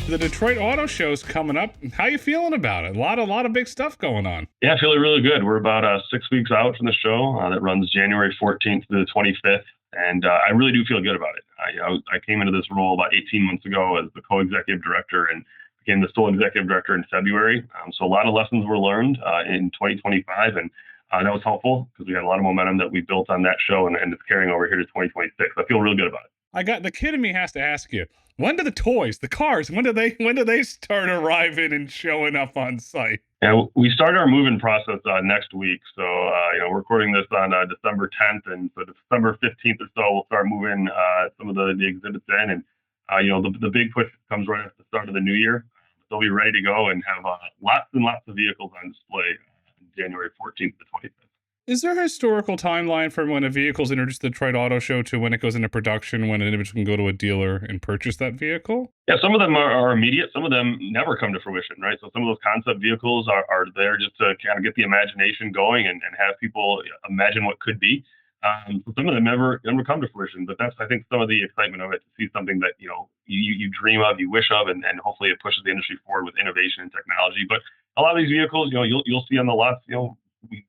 The Detroit Auto Show's coming up. How you feeling about it? A lot of big stuff going on. Yeah, feeling really good. We're about 6 weeks out from the show that runs January 14th to the 25th, and I really do feel good about it. I came into this role about 18 months ago as the co-executive director and became the sole executive director in February. So a lot of lessons were learned in 2025, and that was helpful because we had a lot of momentum that we built on that show, and it's carrying over here to 2026. I feel real good about it. I got the kid in me has to ask you, when do the toys, the cars, when do they start arriving and showing up on site? Yeah, we start our move-in process next week. So, we're recording this on December 10th, and so December 15th or so, we'll start moving some of the exhibits in, and the big push comes right at the start of the new year. They'll be ready to go and have lots and lots of vehicles on display January 14th to 25th. Is there a historical timeline from when a vehicle is introduced to the Detroit Auto Show to when it goes into production, when an individual can go to a dealer and purchase that vehicle? Yeah, some of them are immediate. Some of them never come to fruition, right? So some of those concept vehicles are there just to kind of get the imagination going and have people imagine what could be. So some of them never come to fruition, but that's, I think, some of the excitement of it, to see something that, you dream of, you wish of, and hopefully it pushes the industry forward with innovation and technology. But a lot of these vehicles, you'll see on the lots,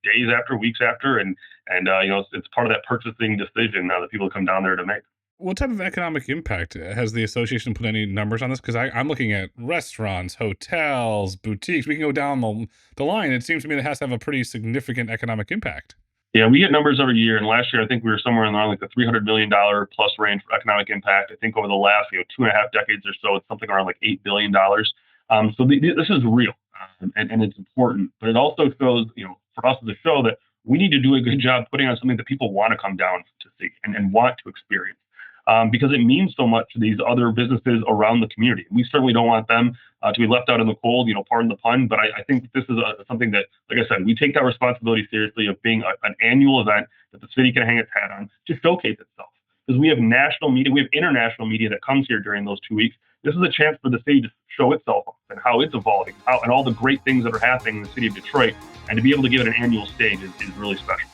days after, weeks after, and it's part of that purchasing decision now that people come down there to make. What type of economic impact has the association put any numbers on this? Because I'm looking at restaurants, hotels, boutiques. We can go down the line. It seems to me that it has to have a pretty significant economic impact. Yeah, we get numbers every year, and last year I think we were somewhere around like the $300 million plus range for economic impact. I think over the last 2.5 decades or so, it's something around like $8 billion. So this is real, and it's important. But it also shows, for us as a show, that we need to do a good job putting on something that people want to come down to see and want to experience. Because it means so much to these other businesses around the community. We certainly don't want them to be left out in the cold, pardon the pun, but I think this is something that, like I said, we take that responsibility seriously of being an annual event that the city can hang its hat on to showcase itself. Because we have national media, we have international media that comes here during those 2 weeks. This is a chance for the city to show itself off and how it's evolving, and all the great things that are happening in the city of Detroit, and to be able to give it an annual stage is really special.